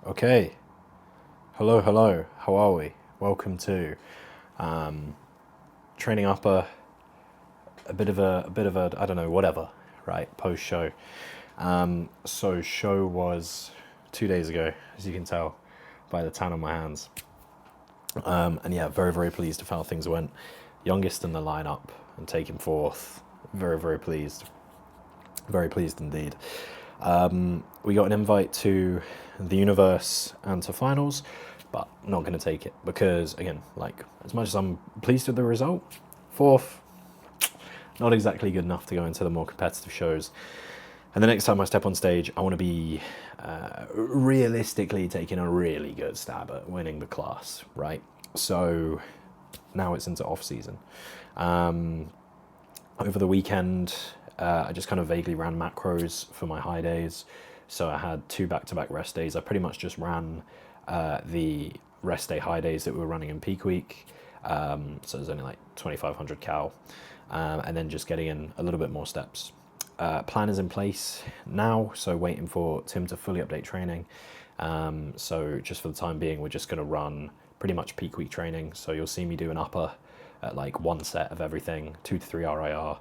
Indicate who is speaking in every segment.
Speaker 1: Okay. Hello. How are we? Welcome to training up a bit of a I don't know, whatever, right? Post show. So show was 2 days ago, as you can tell by the tan on my hands. And yeah, very pleased with how things went. Youngest in the lineup and taken fourth. Very pleased. Very pleased indeed. We got an invite to the universe and to finals, but not going to take it because, again, like as much as I'm pleased with the result, fourth, not exactly good enough to go into the more competitive shows. And the next time I step on stage, I want to be realistically taking a really good stab at winning the class, right? So now it's into off season. Over the weekend, I just kind of vaguely ran macros for my high days. So I had 2 back-to-back rest days. I pretty much just ran the rest day high days that we were running in peak week. So there's only like 2,500 cal. And then just getting in a little bit more steps. Plan is in place now, so waiting for Tim to fully update training. So just for the time being, we're just going to run pretty much peak week training. So you'll see me do an upper at like 1 set of everything, 2 to 3 RIR.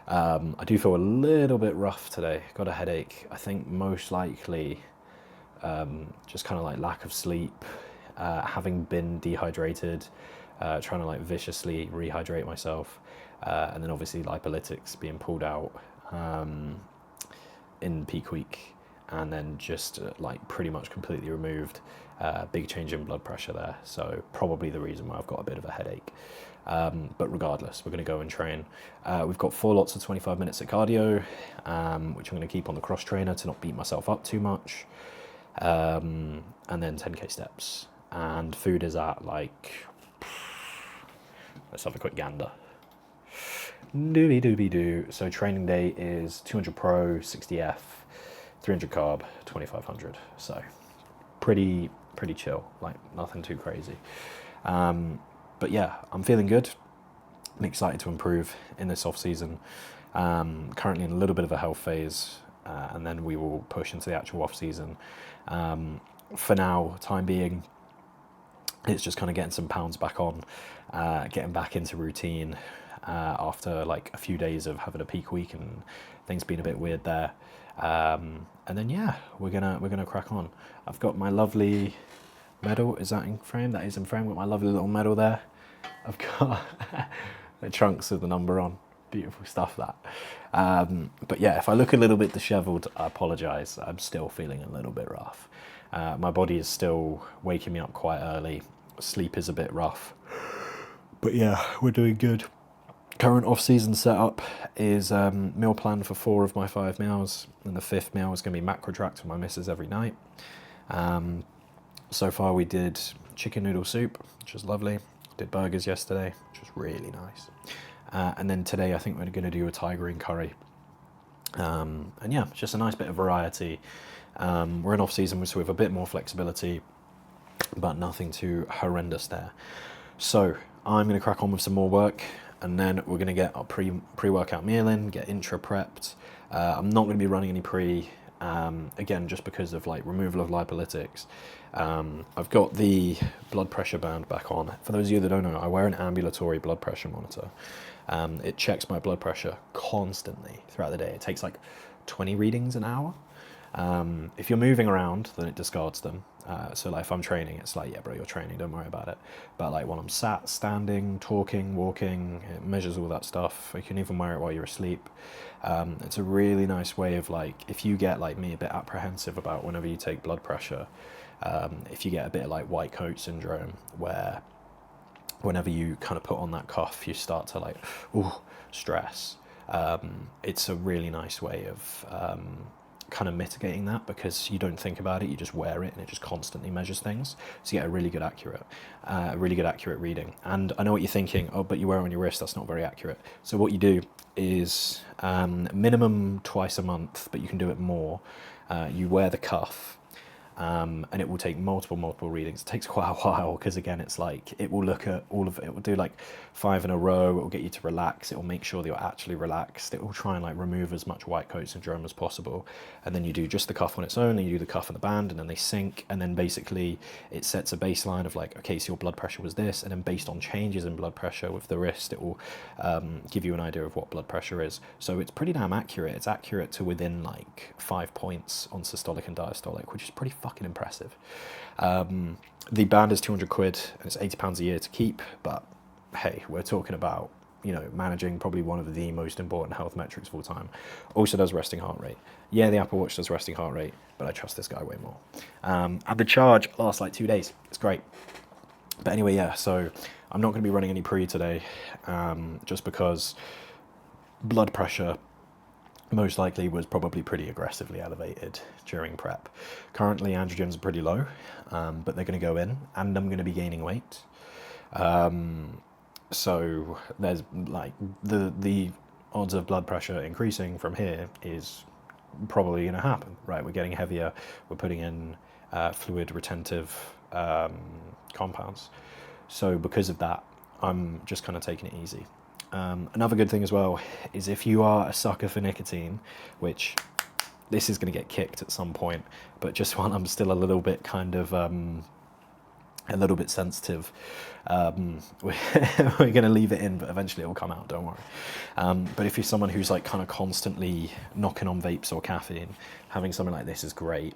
Speaker 1: I do feel a little bit rough today. Got a headache. I think most likely just kind of like lack of sleep, having been dehydrated, trying to like viciously rehydrate myself, and then obviously lipolytics being pulled out in peak week, and then just like pretty much completely removed. Big change in blood pressure there, so probably the reason why I've got a bit of a headache. But regardless, we're going to go and train. We've got 4 lots of 25 minutes of cardio, which I'm going to keep on the cross trainer to not beat myself up too much. And then 10k steps. And food is at like, let's have a quick gander. Doobie doo. So training day is 200 pro, 60F, 300 carb, 2500. So pretty chill, like nothing too crazy. But yeah, I'm feeling good. I'm excited to improve in this off season. Currently in a little bit of a health phase, and then we will push into the actual off season. For now, time being, it's just kind of getting some pounds back on, getting back into routine after like a few days of having a peak week and things being a bit weird there. And then yeah, we're gonna crack on. I've got my lovely medal. Is that in frame? That is in frame. Got my lovely little medal there. I've got the trunks with the number on. Beautiful stuff, that. But yeah, if I look a little bit disheveled, I apologise. I'm still feeling a little bit rough. My body is still waking me up quite early. Sleep is a bit rough. But yeah, we're doing good. Current off-season setup is meal plan for 4 of my 5 meals, and the 5th meal is going to be macro tracked with my missus every night. So far we did chicken noodle soup, which was lovely. Did burgers yesterday, which was really nice. And then today I think we're going to do a Thai green curry. And yeah, just a nice bit of variety. We're in off-season, so we have a bit more flexibility, but nothing too horrendous there. So I'm going to crack on with some more work, and then we're going to get our pre-workout meal in, get intra prepped. I'm not going to be running any pre, again, just because of like removal of lipolytics. I've got the blood pressure band back on. For those of you that don't know, I wear an ambulatory blood pressure monitor. It checks my blood pressure constantly throughout the day. It takes like 20 readings an hour. If you're moving around, then it discards them. So like if I'm training, it's like, yeah, bro, you're training, don't worry about it. But like when I'm sat, standing, talking, walking, it measures all that stuff. You can even wear it while you're asleep. It's a really nice way of like, if you get like me a bit apprehensive about whenever you take blood pressure, if you get a bit of like white coat syndrome, where whenever you kind of put on that cuff, you start to like, stress. It's a really nice way of kind of mitigating that, because you don't think about it, you just wear it and it just constantly measures things, so you get a really good accurate reading. And I know what you're thinking, oh, but you wear it on your wrist, that's not very accurate. So what you do is minimum twice a month, but you can do it more. You wear the cuff, and it will take multiple readings. It takes quite a while because again, it's like it will look at all of it. It will do like 5 in a row. It will get you to relax. It will make sure that you're actually relaxed. It will try and like remove as much white coat syndrome as possible. And then you do just the cuff on its own, and you do the cuff and the band, and then they sync. And then basically it sets a baseline of like, okay, so your blood pressure was this, and then based on changes in blood pressure with the wrist, it will give you an idea of what blood pressure is. So it's pretty damn accurate. It's accurate to within like 5 points on systolic and diastolic, which is pretty fucking impressive. The band is 200 quid and it's 80 pounds a year to keep, but hey, we're talking about, you know, managing probably one of the most important health metrics of all time. Also does resting heart rate. Yeah, the Apple Watch does resting heart rate, but I trust this guy way more. And the charge lasts like 2 days. It's great. But anyway, yeah, so I'm not going to be running any pre today, just because blood pressure most likely was probably pretty aggressively elevated during prep. Currently androgens are pretty low, but they're going to go in, and I'm going to be gaining weight. So there's like the odds of blood pressure increasing from here is probably going to happen, right? We're getting heavier, we're putting in fluid retentive compounds. So because of that, I'm just kind of taking it easy. Another good thing as well is if you are a sucker for nicotine, which this is going to get kicked at some point, but just while I'm still a little bit kind of a little bit sensitive, we're going to leave it in, but eventually it will come out, don't worry. But if you're someone who's like kind of constantly knocking on vapes or caffeine, having something like this is great.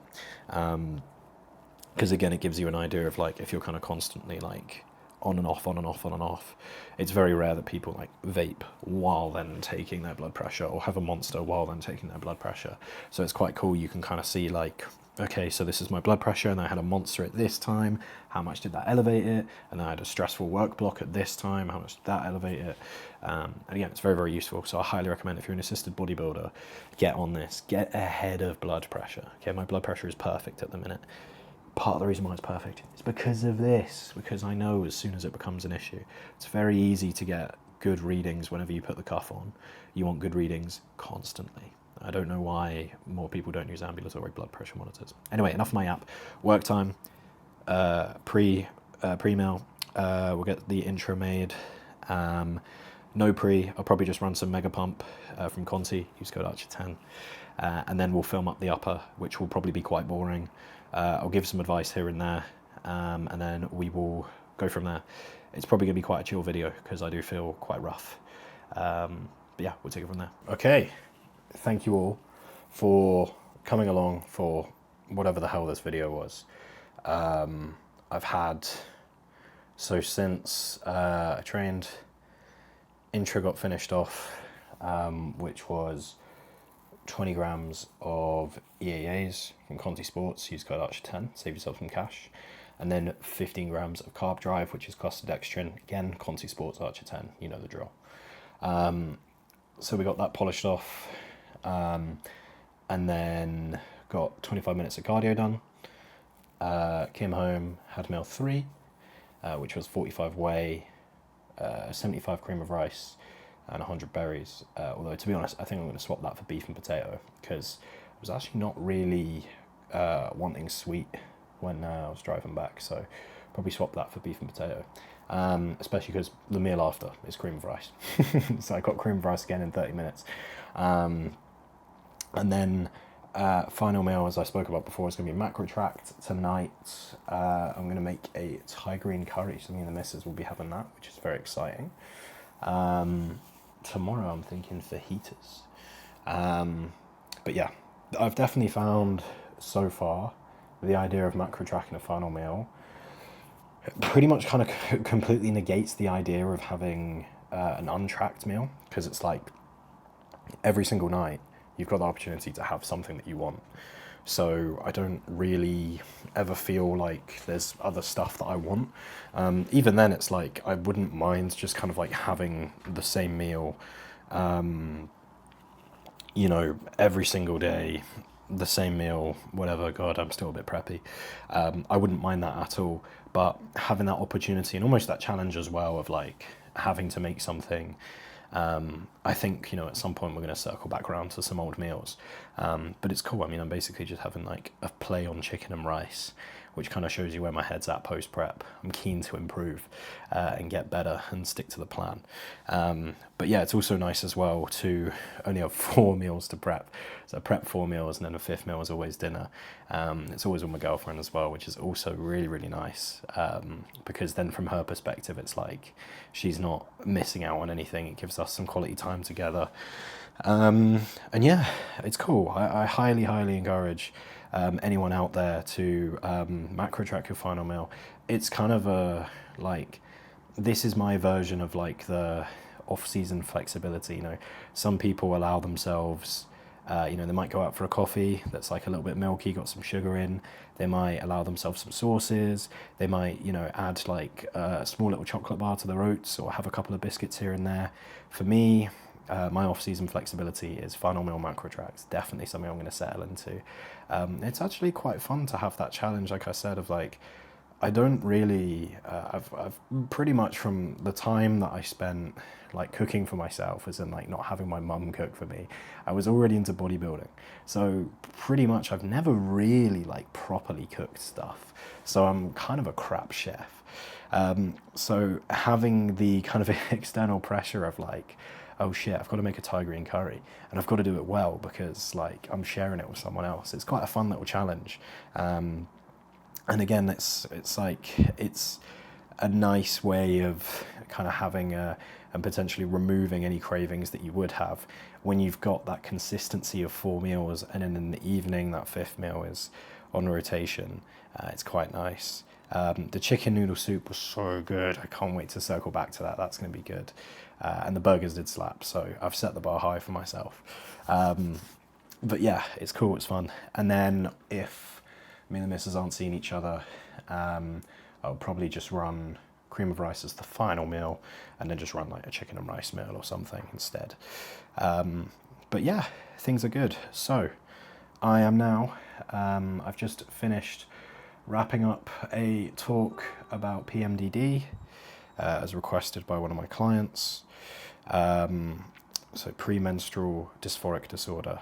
Speaker 1: Because again, it gives you an idea of like, if you're kind of constantly like on and off, on and off, on and off, it's very rare that people like vape while then taking their blood pressure, or have a monster while then taking their blood pressure. So it's quite cool. You can kind of see like, okay, so this is my blood pressure, and I had a monster at this time. How much did that elevate it? And then I had a stressful work block at this time. How much did that elevate it? And again, it's very, very useful. So I highly recommend, if you're an assisted bodybuilder, get on this. Get ahead of blood pressure. Okay, my blood pressure is perfect at the minute. Part of the reason why it's perfect is because of this, because I know as soon as it becomes an issue, it's very easy to get good readings whenever you put the cuff on. You want good readings constantly. I don't know why more people don't use ambulatory blood pressure monitors. Anyway, enough of my app. Work time, pre-meal, we'll get the intro made. No pre, I'll probably just run some Mega Pump from Conti, use code Archer10. And then we'll film up the upper, which will probably be quite boring. I'll give some advice here and there, and then we will go from there. It's probably going to be quite a chill video because I do feel quite rough. But yeah, we'll take it from there. Okay, thank you all for coming along for whatever the hell this video was. I've had, so since I trained, intro got finished off, which was 20 grams of EAAs from Conti Sports, use code Archer10, save yourself some cash. And then 15 grams of Carb Drive, which is Costadextrin, again, Conti Sports Archer10, you know the drill. So we got that polished off, and then got 25 minutes of cardio done. Came home, had meal 3, which was 45 whey, 75 cream of rice, and 100 berries. Although, to be honest, I think I'm going to swap that for beef and potato, because I was actually not really wanting sweet when I was driving back, so probably swap that for beef and potato. Especially because the meal after is cream of rice. So I got cream of rice again in 30 minutes. And then final meal, as I spoke about before, is going to be macro tracked tonight. I'm going to make a Thai green curry, so me and the missus will be having that, which is very exciting. Tomorrow I'm thinking fajitas. But yeah, I've definitely found so far the idea of macro tracking a final meal pretty much kind of completely negates the idea of having an untracked meal, because it's like every single night you've got the opportunity to have something that you want. So I don't really ever feel like there's other stuff that I want. Even then, it's like I wouldn't mind just kind of like having the same meal, you know, every single day, the same meal, whatever. God, I'm still a bit preppy. I wouldn't mind that at all. But having that opportunity and almost that challenge as well of like having to make something I think, you know, at some point we're going to circle back around to some old meals. But it's cool. I mean, I'm basically just having like a play on chicken and rice, which kind of shows you where my head's at post prep. I'm keen to improve and get better and stick to the plan. But yeah, it's also nice as well to only have 4 meals to prep. So I prep 4 meals and then a 5th meal is always dinner. It's always with my girlfriend as well, which is also really, really nice. Because then from her perspective, it's like she's not missing out on anything. It gives us some quality time together. And yeah, it's cool. I highly, highly encourage anyone out there to macro track your final meal. It's kind of a, like, this is my version of like the off-season flexibility. You know, some people allow themselves, you know, they might go out for a coffee that's like a little bit milky, got some sugar in. They might allow themselves some sauces. They might, you know, add like a small little chocolate bar to their oats or have a couple of biscuits here and there. For me, my off-season flexibility is final meal macro tracks. Definitely something I'm going to settle into. It's actually quite fun to have that challenge, like I said, of like, I don't really, I've pretty much from the time that I spent like cooking for myself, as in like not having my mum cook for me, I was already into bodybuilding. So pretty much I've never really like properly cooked stuff. So I'm kind of a crap chef. So having the kind of external pressure of like, oh shit, I've got to make a Thai green curry and I've got to do it well because like I'm sharing it with someone else. It's quite a fun little challenge. And again, it's a nice way of kind of having and potentially removing any cravings that you would have when you've got that consistency of 4 meals, and then in the evening that 5th meal is on rotation. It's quite nice. The chicken noodle soup was so good. I can't wait to circle back to that. That's going to be good. And the burgers did slap, so I've set the bar high for myself. But yeah, it's cool, it's fun. And then if me and the missus aren't seeing each other, I'll probably just run cream of rice as the final meal and then just run like a chicken and rice meal or something instead. But yeah, things are good. So I am now, I've just finished wrapping up a talk about PMDD as requested by one of my clients. So premenstrual dysphoric disorder,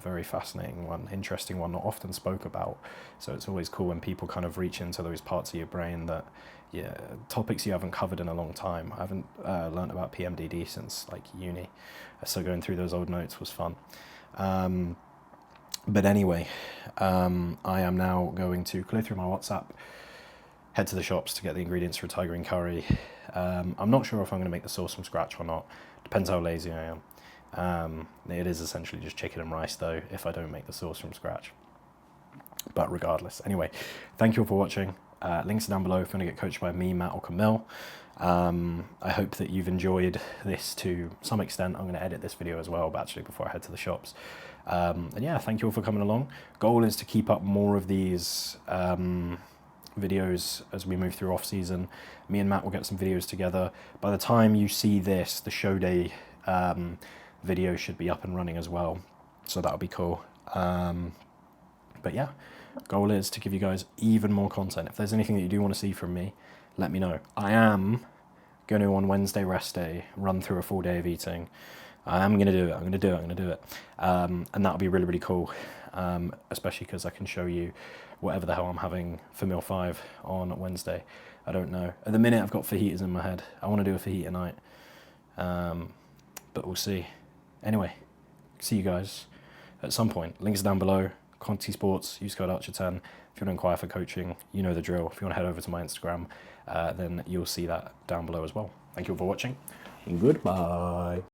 Speaker 1: very fascinating one, interesting one, not often spoke about. So it's always cool when people kind of reach into those parts of your brain that, yeah, topics you haven't covered in a long time. I haven't learned about PMDD since like uni, so going through those old notes was fun. But anyway, I am now going to clear through my WhatsApp, head to the shops to get the ingredients for a Thai green curry. I'm not sure if I'm going to make the sauce from scratch or not. Depends how lazy I am. It is essentially just chicken and rice though, if I don't make the sauce from scratch. But regardless, anyway, thank you all for watching. Links are down below if you want to get coached by me, Matt or Camille. I hope that you've enjoyed this to some extent. I'm going to edit this video as well, but actually before I head to the shops. And yeah, thank you all for coming along. Goal is to keep up more of these videos as we move through off season. Me and Matt will get some videos together. By the time you see this, the show day video should be up and running as well, so that'll be cool. But yeah, goal is to give you guys even more content. If there's anything that you do want to see from me, let me know. I am going to, on Wednesday rest day, run through a full day of eating. I am going to do it. I'm going to do it. And that'll be really, really cool, especially because I can show you whatever the hell I'm having for meal 5 on Wednesday. I don't know. At the minute, I've got fajitas in my head. I want to do a fajita night, but we'll see. Anyway, see you guys at some point. Links are down below. Quantity Sports, use code Archer10. If you want to inquire for coaching, you know the drill. If you want to head over to my Instagram, then you'll see that down below as well. Thank you all for watching. Goodbye.